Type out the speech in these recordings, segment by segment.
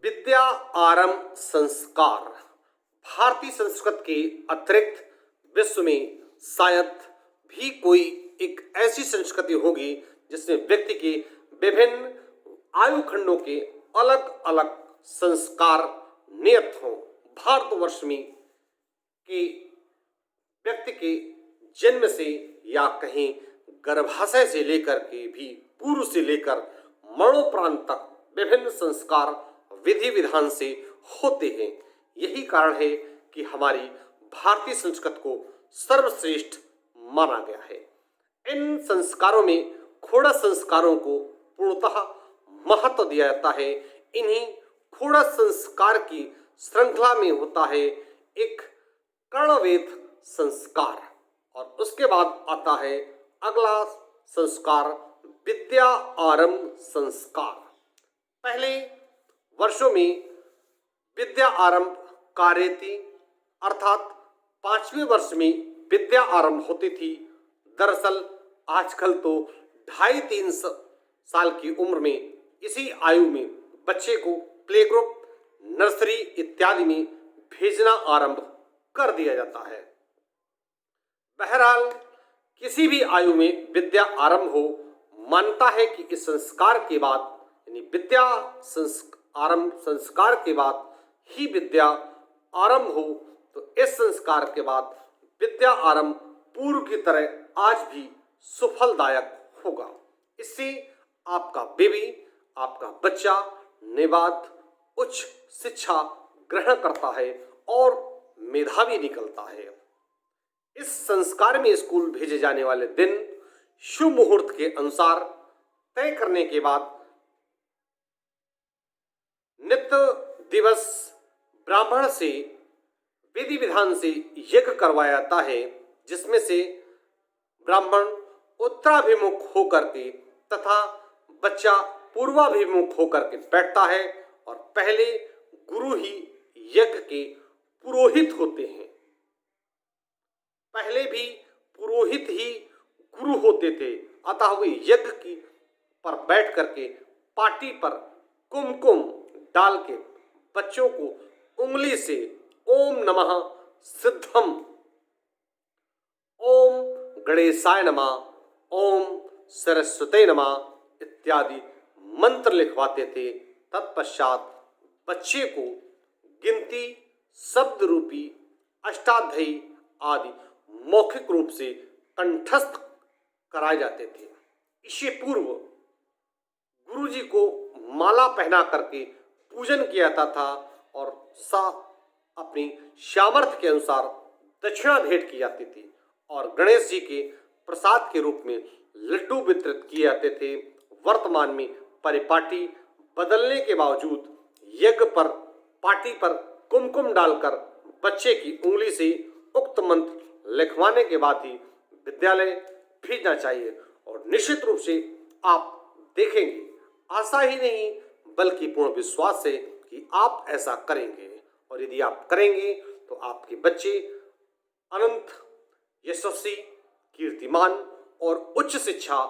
विद्या आरंभ संस्कार भारतीय संस्कृत के अतिरिक्त विश्व में शायद भी कोई एक ऐसी संस्कृति होगी जिसमें व्यक्ति के विभिन्न आयु खंडों के अलग अलग संस्कार नियत हों। भारतवर्ष में के व्यक्ति के जन्म से या कहीं गर्भाशय से लेकर के भी पूर्व से लेकर मरणोपरांत तक विभिन्न संस्कार विधि विधान से होते हैं। यही कारण है कि हमारी भारतीय संस्कृति को सर्वश्रेष्ठ माना गया है। इन संस्कारों में खोड़ा संस्कारों को पूर्णतः महत्व दिया जाता है। इन्हीं खोड़ा संस्कार की श्रृंखला में होता है एक कर्णवेद संस्कार और उसके बाद आता है अगला संस्कार विद्या आरंभ संस्कार। पहले वर्षों में विद्या आरंभ कार्यति अर्थात 5वें वर्ष में विद्या आरंभ होती थी। दरअसल आजकल तो 2.5-3 साल की उम्र में इसी आयु में बच्चे को प्ले ग्रुप नर्सरी इत्यादि में भेजना आरंभ कर दिया जाता है। बहरहाल किसी भी आयु में विद्या आरंभ हो, मानता है कि इस संस्कार के बाद यानी विद्या आरंभ संस्कार के बाद ही विद्या आरंभ हो, तो इस संस्कार के बाद विद्या आरंभ पूर्व की तरह आज भी सुफलदायक होगा। इससे आपका बेबी, आपका बच्चा निर्बाध उच्च शिक्षा ग्रहण करता है और मेधावी निकलता है। इस संस्कार में स्कूल भेजे जाने वाले दिन शुभ मुहूर्त के अनुसार तय करने के बाद नित्य दिवस ब्राह्मण से विधि विधान से यज्ञ करवाया जाता है, जिसमें से ब्राह्मण उत्तराभिमुख होकर के तथा बच्चा पूर्वाभिमुख होकर के बैठता है और पहले गुरु ही यज्ञ के पुरोहित होते हैं। पहले भी पुरोहित ही गुरु होते थे, अतः वे यज्ञ की पर बैठ करके पाटी पर कुमकुम डाल के बच्चों को उंगली से ओम नमः सिद्धम, ओम गणेशाय नमः, ओम सरस्वती नमः इत्यादि मंत्र लिखवाते थे। तत्पश्चात बच्चे को गिनती, शब्द रूपी अष्टाध्यायी आदि मौखिक रूप से कंठस्थ कराए जाते थे। इससे पूर्व गुरुजी को माला पहना करके पूजन किया जाता था और अपनी सामर्थ्य के अनुसार दक्षिणा भेंट की जाती थी और गणेश जी के प्रसाद के रूप में लड्डू वितरित किए जाते थे। वर्तमान में परिपाटी बदलने के बावजूद यज्ञ पर पाटी पर कुमकुम डालकर बच्चे की उंगली से उक्त मंत्र लिखवाने के बाद ही विद्यालय भेजना चाहिए और निश्चित रूप से आप देखेंगे, आशा ही नहीं बल्कि पूर्ण विश्वास है कि आप ऐसा करेंगे और यदि आप करेंगे तो आपके बच्चे अनंत यशस्वी, कीर्तिमान और उच्च शिक्षा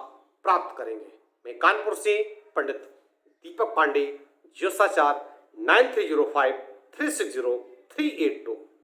प्राप्त करेंगे। मैं कानपुर से पंडित दीपक पांडे, ज्योतिषाचार्य 9305 360 382।